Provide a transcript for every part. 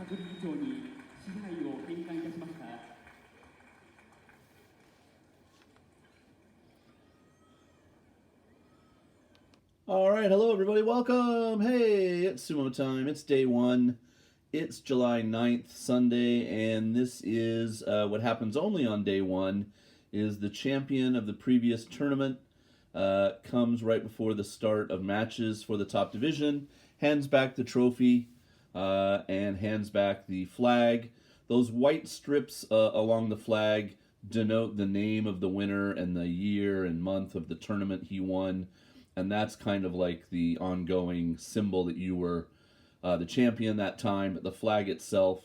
理事長に支配を返還いたしました。All right, hello everybody, welcome. Hey, it's sumo time. It's day one. It's July 9th, Sunday, and this is what happens only on day one is the champion of the previous tournament comes right before the start of matches for the top division, hands back the trophy, and hands back the flag. Those white strips along the flag denote the name of the winner and the year and month of the tournament he won. And that's kind of like the ongoing symbol that you were the champion that time. But the flag itself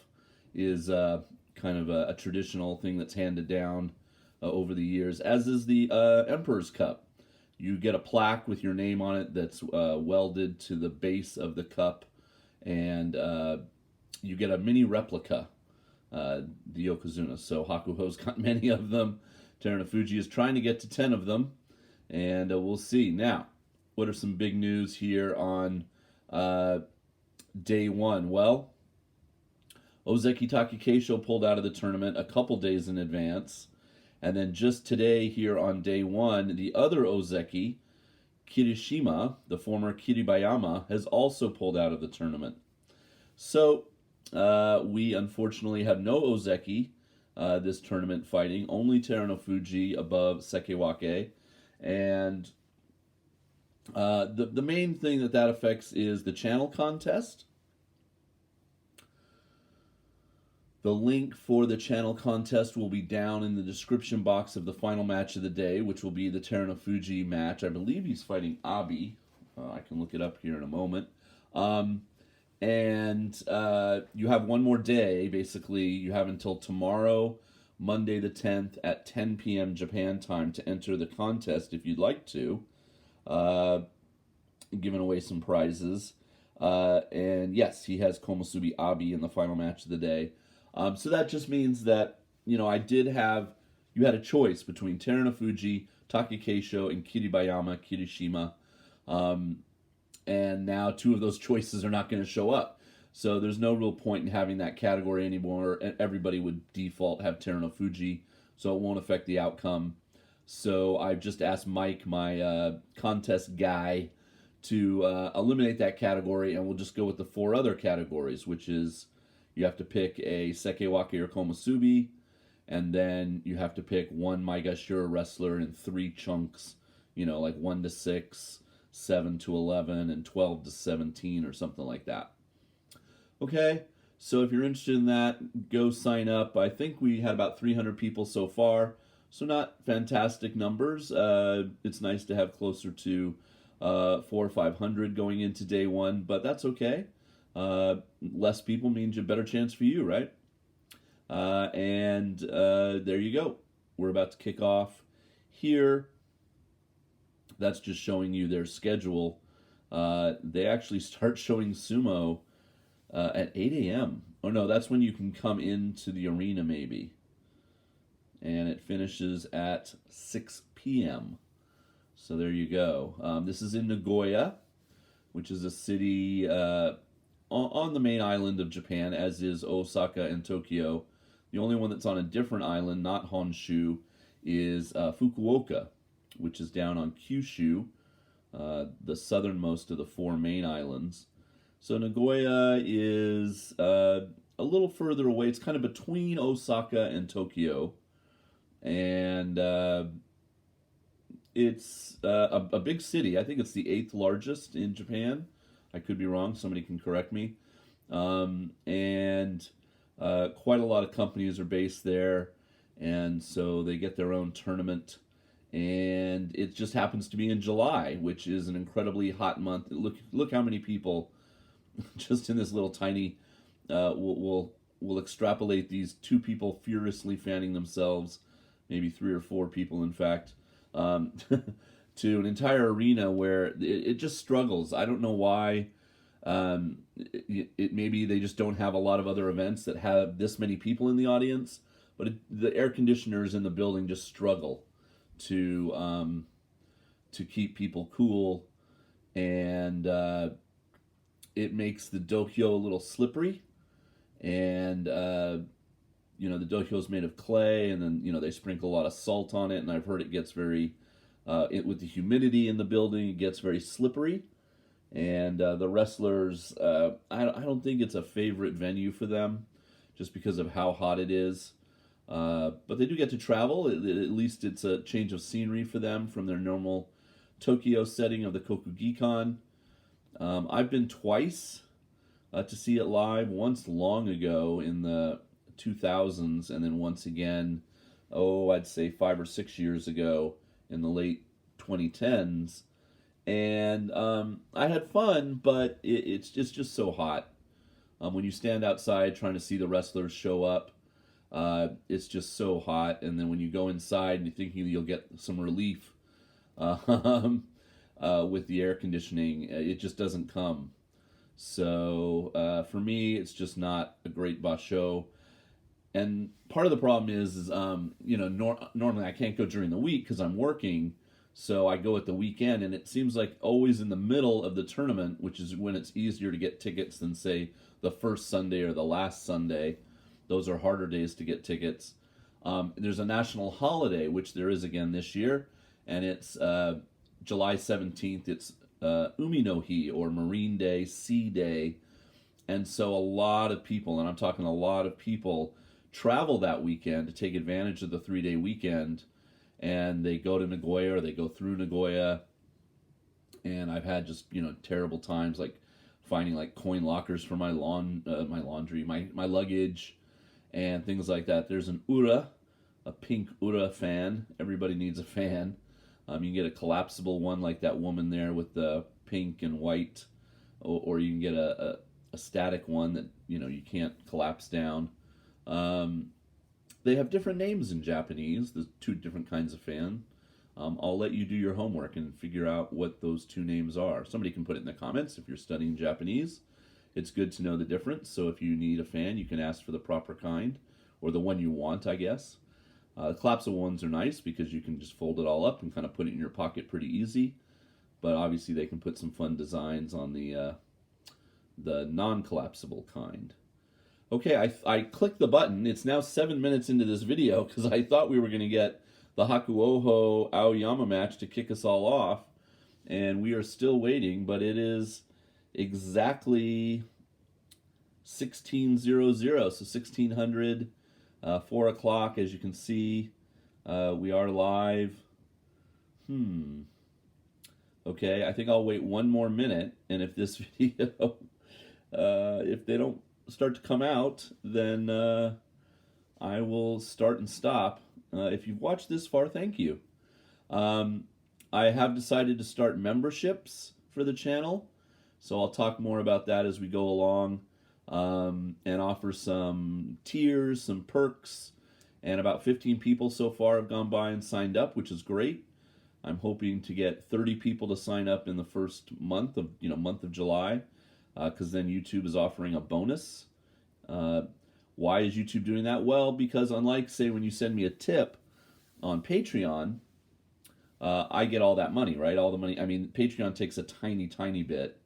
is kind of a traditional thing that's handed down over the years, as is the Emperor's Cup. You get a plaque with your name on it that's welded to the base of the cup, and you get a mini replica, the Yokozuna. So Hakuoho's got many of them. Terunofuji is trying to get to 10 of them, and we'll see. Now, what are some big news here on day one? Well, Ozeki Takekeisho pulled out of the tournament a couple days in advance. And then just today here on day one, the other Ozeki, Kirishima, the former Kiribayama, has also pulled out of the tournament. So we unfortunately have no Ozeki this tournament fighting, only Terunofuji above Sekewake. And the main thing that affects is the channel contest. The link for the channel contest will be down in the description box of the final match of the day, which will be the Terunofuji match. I believe he's fighting Abi. I can look it up here in a moment. And you have one more day, basically. You have until tomorrow, Monday the 10th at 10 p.m. Japan time to enter the contest if you'd like to. Giving away some prizes. And yes, he has Komusubi Abi in the final match of the day. So that just means that, you had a choice between Terunofuji, Takekeisho, and Kiribayama, Kirishima. And now two of those choices are not going to show up. So there's no real point in having that category anymore. Everybody would default have Terunofuji, so it won't affect the outcome. So I've just asked Mike, my contest guy, to eliminate that category, and we'll just go with the four other categories, which is you have to pick a Sekewake or Komusubi, and then you have to pick one Maegashira wrestler in three chunks, like 1 to 6, 7 to 11, and 12 to 17 or something like that. Okay, so if you're interested in that, go sign up. I think we had about 300 people so far, so not fantastic numbers. It's nice to have closer to 400 or 500 going into day one, but that's okay. Less people means a better chance for you, right? And there you go. We're about to kick off here. That's just showing you their schedule. They actually start showing sumo at 8 a.m. Oh no, that's when you can come into the arena maybe. And it finishes at 6 p.m. So there you go. This is in Nagoya, which is a city on the main island of Japan, as is Osaka and Tokyo. The only one that's on a different island, not Honshu, is Fukuoka, which is down on Kyushu, the southernmost of the four main islands. So Nagoya is a little further away. It's kind of between Osaka and Tokyo. And it's a big city. I think it's the 8th largest in Japan. I could be wrong. Somebody can correct me. And quite a lot of companies are based there. And so they get their own tournament. And it just happens to be in July, which is an incredibly hot month. Look how many people just in this little tiny... We'll extrapolate these two people furiously fanning themselves, maybe 3 or 4 people, in fact, to an entire arena where it just struggles. I don't know why. Maybe they just don't have a lot of other events that have this many people in the audience, but the air conditioners in the building just struggle to keep people cool, and it makes the dohyo a little slippery. and the dohyo is made of clay, and then they sprinkle a lot of salt on it, and I've heard it gets very with the humidity in the building, it gets very slippery. And the wrestlers, I don't think it's a favorite venue for them, just because of how hot it is. But they do get to travel. At least it's a change of scenery for them from their normal Tokyo setting of the Kokugikan. I've been twice to see it live. Once long ago in the 2000s, and then once again, I'd say 5 or 6 years ago in the late 2010s. And I had fun, but it's just so hot. When you stand outside trying to see the wrestlers show up, it's just so hot. And then when you go inside and you're thinking you'll get some relief with the air conditioning, it just doesn't come. So for me, it's just not a great basho. And part of the problem is normally I can't go during the week because I'm working. So I go at the weekend, and it seems like always in the middle of the tournament, which is when it's easier to get tickets than, say, the first Sunday or the last Sunday. Those are harder days to get tickets. There's a national holiday, which there is again this year, and it's July 17th. It's Umi no Hi, or Marine Day, Sea Day. And so a lot of people, and I'm talking a lot of people, travel that weekend to take advantage of the 3-day weekend. And they go to Nagoya, or they go through Nagoya, and I've had just terrible times, like finding like coin lockers for my laundry, my luggage, and things like that. There's an ura, a pink ura fan. Everybody needs a fan. You can get a collapsible one like that woman there with the pink and white, or you can get a static one that you can't collapse down. They have different names in Japanese, the 2 different kinds of fan. I'll let you do your homework and figure out what those 2 names are. Somebody can put it in the comments if you're studying Japanese. It's good to know the difference, so if you need a fan, you can ask for the proper kind, or the one you want, I guess. The collapsible ones are nice because you can just fold it all up and kind of put it in your pocket pretty easy. But obviously they can put some fun designs on the non-collapsible kind. Okay, I clicked the button. It's now 7 minutes into this video because I thought we were going to get the Hakuoho Aoiyama match to kick us all off. And we are still waiting, but it is exactly 16:00, so 1600, 4 o'clock. As you can see, we are live. Okay, I think I'll wait 1 more minute, and if this video, if they don't start to come out, then I will start and stop. If you've watched this far, thank you. I have decided to start memberships for the channel, so I'll talk more about that as we go along, and offer some tiers, some perks, and about 15 people so far have gone by and signed up, which is great. I'm hoping to get 30 people to sign up in the first month of July, because then YouTube is offering a bonus. Why is YouTube doing that? Well, because unlike, say, when you send me a tip on Patreon, I get all that money, right? All the money. I mean, Patreon takes a tiny, tiny bit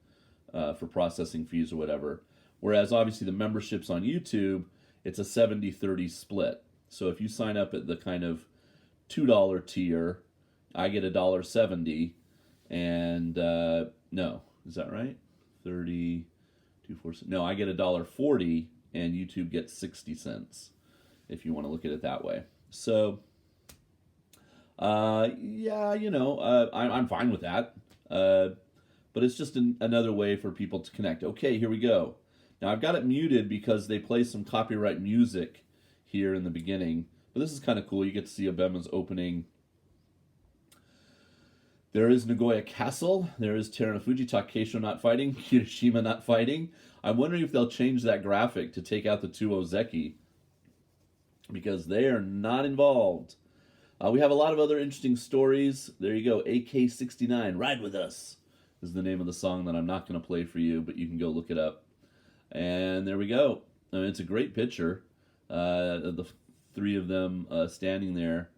for processing fees or whatever. Whereas, obviously, the memberships on YouTube, it's a 70-30 split. So if you sign up at the kind of $2 tier, I get $1.70, and no, is that right? 30, 2, 4, no, I get $1.40, and YouTube gets 60 cents, if you want to look at it that way. So, yeah, I'm fine with that. But it's just another way for people to connect. Okay, here we go. Now, I've got it muted because they play some copyright music here in the beginning. But this is kind of cool. You get to see Abema's opening. There is Nagoya Castle. There is Terunofuji, Takeisho not fighting, Kirishima not fighting. I'm wondering if they'll change that graphic to take out the 2 Ozeki, because they are not involved. We have a lot of other interesting stories. There you go, AK-69, Ride With Us is the name of the song that I'm not going to play for you, but you can go look it up. And there we go. I mean, it's a great picture. The 3 of them standing there.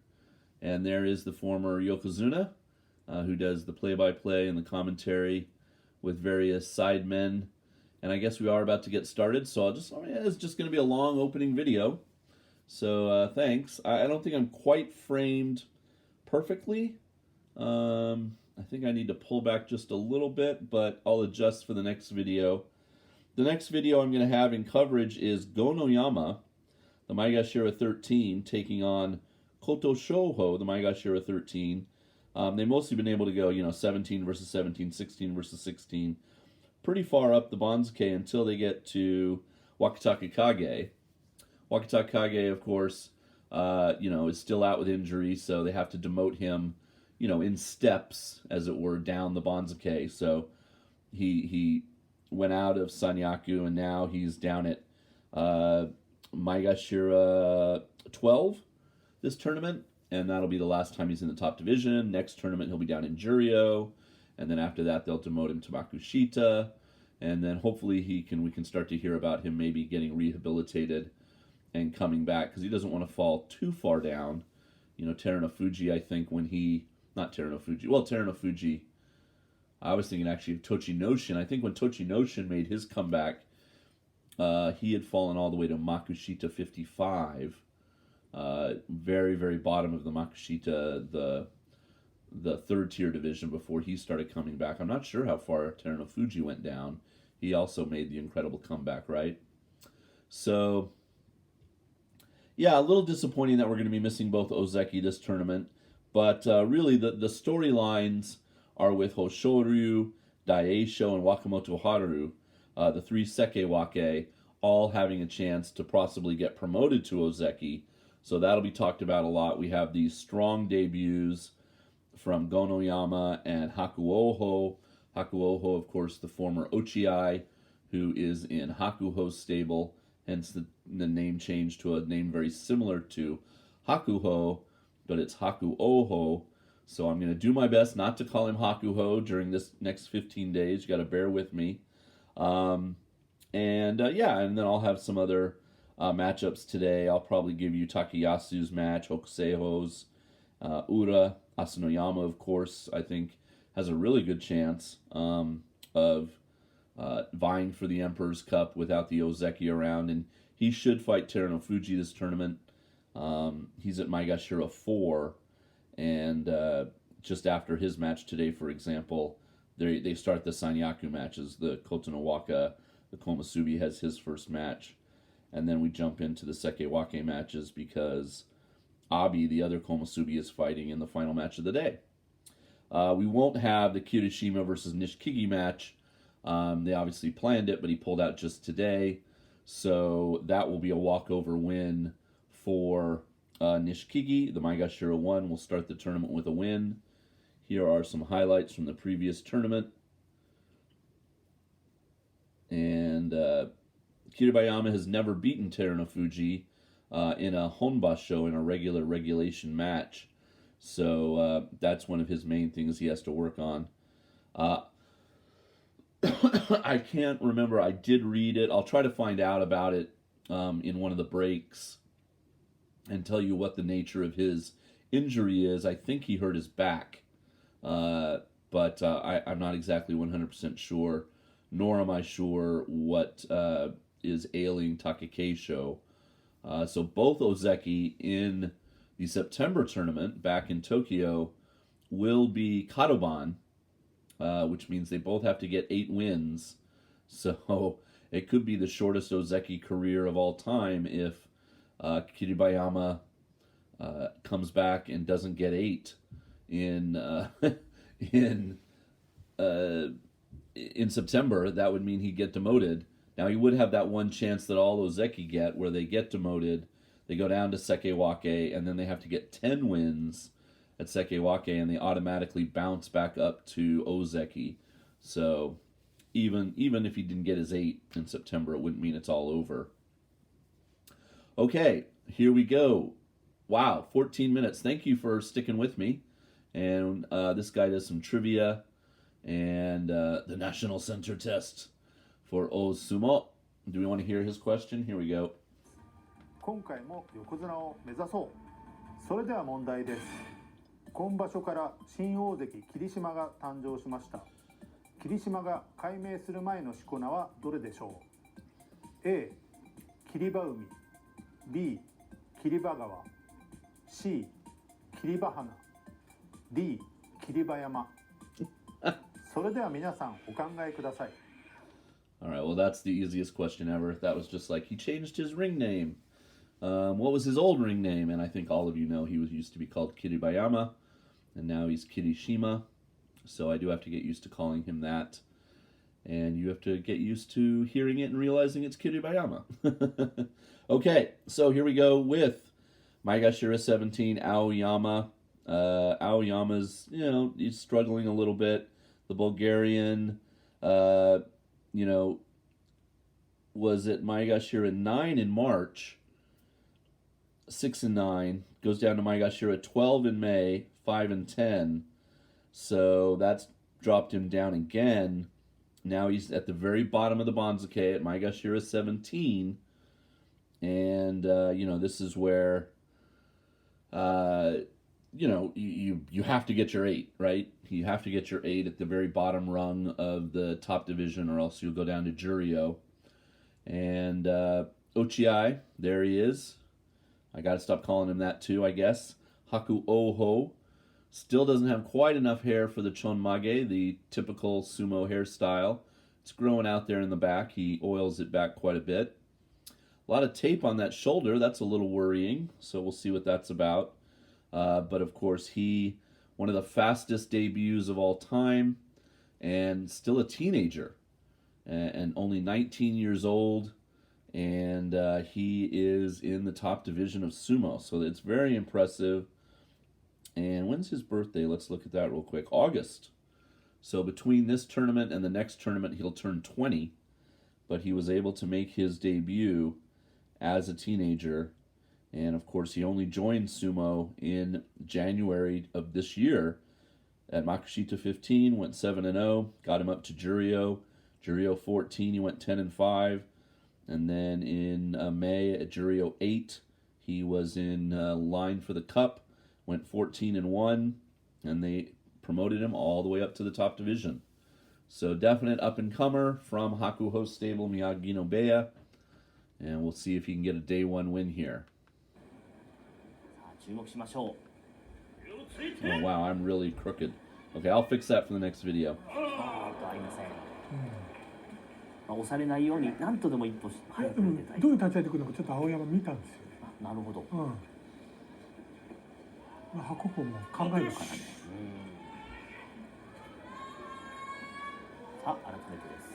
And there is the former Yokozuna, who does the play-by-play and the commentary with various sidemen. and I guess we are about to get started, so it's just going to be a long opening video. So thanks. I don't think I'm quite framed perfectly. I think I need to pull back just a little bit, but I'll adjust for the next video. The next video I'm going to have in coverage is Gonoyama, the Maegashira 13, taking on Koto Shoho, the Maegashira 13. They've mostly been able to go, 17 versus 17, 16 versus 16, pretty far up the Banzuke until they get to Wakataka Kage. Wakataka Kage, of course, is still out with injury, so they have to demote him, in steps, as it were, down the Banzuke. So he went out of Sanyaku, and now he's down at Maegashira 12 this tournament, and that'll be the last time he's in the top division. Next tournament, he'll be down in Juryo, and then after that, they'll demote him to Makushita, and then hopefully we can start to hear about him maybe getting rehabilitated and coming back, because he doesn't want to fall too far down. Terunofuji, I think, Terunofuji, I was thinking actually of Tochinoshin. I think when Tochinoshin made his comeback, he had fallen all the way to Makushita 55. Very, very bottom of the Makushita, the third tier division before he started coming back. I'm not sure how far Terunofuji went down. He also made the incredible comeback, right? So, yeah, a little disappointing that we're going to be missing both Ozeki this tournament. But really, the storylines are with Hoshoryu, Daisho, and Wakamoto Haru, the three Sekewake, all having a chance to possibly get promoted to Ozeki. So that'll be talked about a lot. We have these strong debuts from Gonoyama and Hakuoho. Hakuoho, of course, the former Ochiai, who is in Hakuoho's stable, hence the name change to a name very similar to Hakuoho, but it's Hakuoho. So I'm going to do my best not to call him Hakuoho during this next 15 days. You got to bear with me. And then I'll have some other matchups today. I'll probably give you Takayasu's match, Hokuseiho's, Ura, Asanoyama, of course, I think has a really good chance of vying for the Emperor's Cup without the Ozeki around, and he should fight Terunofuji this tournament. He's at Maegashira 4, and just after his match today, for example, they start the Sanyaku matches. The Kotonowaka, the Komasubi has his first match, and then we jump into the Sekewake matches because Abi, the other Komasubi, is fighting in the final match of the day. We won't have the Kirishima versus Nishikigi match. They obviously planned it, but he pulled out just today, so that will be a walkover win for Nishikigi. The Maegashira 1 will start the tournament with a win. Here are some highlights from the previous tournament. And Kiribayama has never beaten Terunofuji in a Honbasho, in a regulation match. So that's one of his main things he has to work on. I can't remember. I did read it. I'll try to find out about it in one of the breaks and tell you what the nature of his injury is. I think he hurt his back, but I'm not exactly 100% sure, nor am I sure what is ailing Takakeisho. So both Ozeki in the September tournament back in Tokyo will be Kadoban, which means they both have to get 8 wins. So it could be the shortest Ozeki career of all time if Kiribayama comes back and doesn't get 8 in September. That would mean he'd get demoted. Now he would have that one chance that all Ozeki get, where they get demoted, they go down to Sekewake, and then they have to get 10 wins at Sekewake, and they automatically bounce back up to Ozeki. So even if he didn't get his 8 in September, it wouldn't mean it's all over. Okay, here we go. Wow, 14 minutes. Thank you for sticking with me. And this guy does some trivia and the National Center test for Oz Sumo. Do we want to hear his question? Here we go. 今回も横綱を目指そう。それでは問題です。今場所から新大関霧島が誕生しました。霧島が改名する前のしこ名はどれでしょう？ A 霧場海、 B 霧場川、 C 霧場花、 D 霧場山。それでは皆さんお考えください。 All right, well, that's the easiest question ever. That was just like he changed his ring name. What was his old ring name? And I think all of you know he was used to be called Kiribayama, and now he's Kirishima. So I do have to get used to calling him that. And you have to get used to hearing it and realizing it's Kiribayama. Okay, so here we go with Maegashira 17 Aoiyama. Aoiyama's, he's struggling a little bit. The Bulgarian, was at Maegashira 9 in March, 6 and 9, goes down to Maegashira 12 in May, 5 and 10. So that's dropped him down again. Now he's at the very bottom of the Banzuke at Maegashira 17. And, this is where, you have to get your 8, right? You have to get your 8 at the very bottom rung of the top division, or else you'll go down to Juryo. And Ochiai, there he is. I got to stop calling him that too, I guess. Hakuoho. Still doesn't have quite enough hair for the chonmage, the typical sumo hairstyle. It's growing out there in the back. He oils it back quite a bit. A lot of tape on that shoulder. That's a little worrying, so we'll see what that's about. But of course, one of the fastest debuts of all time, and still a teenager, and only 19 years old, and he is in the top division of sumo, so it's very impressive. And when's his birthday? Let's look at that real quick. August. So between this tournament and the next tournament, he'll turn 20, but he was able to make his debut as a teenager. And of course, he only joined sumo in January of this year at Makuuchi 15, went 7-0, got him up to Juryo. Juryo 14, he went 10-5. And then in May at Juryo 8, he was in line for the cup, went 14-1, and they promoted him all the way up to the top division. So definite up-and-comer from Hakuoho stable Miyagi no Beya. And we'll see if he can get a day one win here. Oh wow, I'm really crooked. Okay, I'll fix that for the next video. 押されないように何とでも一歩早く出たい。どういう立ち合いでくるのかちょっと青山見たんですよね。なるほど。白鵬も考えるからね。さあ改めてです。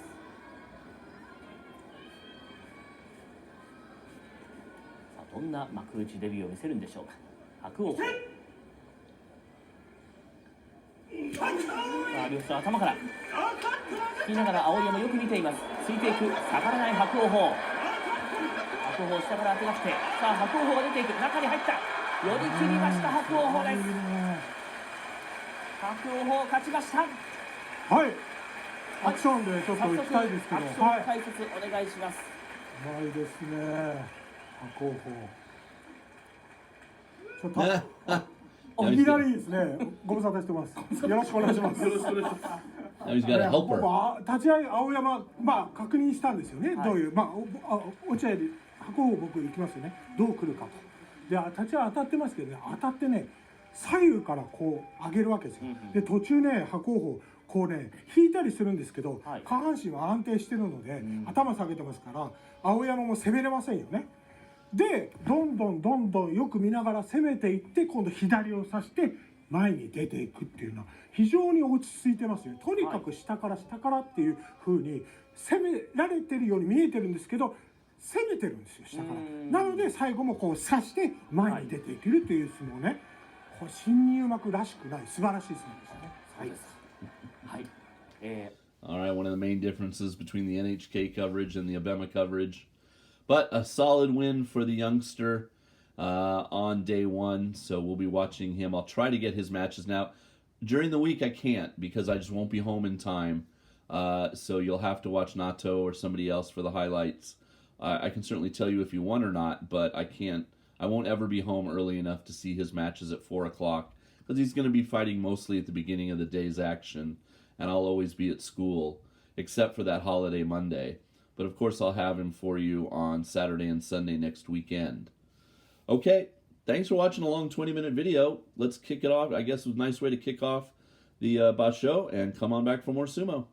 さあどんな幕内デビューを見せるんでしょうか。白鵬。さあ両手頭から引きながら碧山よく見ています。ついていく下がらない白鵬。白鵬下から当てがって、さあ白鵬が出ていく、中に入った、寄り切りました白鵬です。白鵬勝ちました。はい。アクションでちょっと行きたいですけど、アクション解説お願いします。うまいですね。白鵬。ちょっと。いきなりですね。ご無沙汰してます。よろしくお願いします。よろしくお願いします。Now he's got a helper. 立ち合い青山確認したんですよね。どういう落合で白鵬僕行きますよね。どう来るかと。で立ち合い当たってますけどね。当たってね左右からこう上げるわけですよ。で途中ね白鵬こうね引いたりするんですけど、下半身は安定してるので頭下げてますから青山も攻めれませんよね。でどんどんよく見ながら攻めていって今度左を刺して前に出ていくっていうのは非常に落ち着いてますよ。とにかく下からっていう風に攻められてるように見えてるんですけど攻めてるんですよ下から。なので最後もこう刺して前に出ていけるという相撲ね。これ新入幕らしくない素晴らしい相撲ですね。そうです。はい。All right, one of the main differences between the NHK coverage and the Abema coverage. But a solid win for the youngster on day one, so we'll be watching him. I'll try to get his matches. Now, during the week I can't because I just won't be home in time. So you'll have to watch Nato or somebody else for the highlights. I can certainly tell you if you want or not, but I can't. I won't ever be home early enough to see his matches at 4 o'clock because he's going to be fighting mostly at the beginning of the day's action. and I'll always be at school, except for that holiday Monday. But of course I'll have him for you on Saturday and Sunday next weekend. Okay, thanks for watching a long 20-minute video. Let's kick it off. I guess it was a nice way to kick off the Basho, and come on back for more sumo.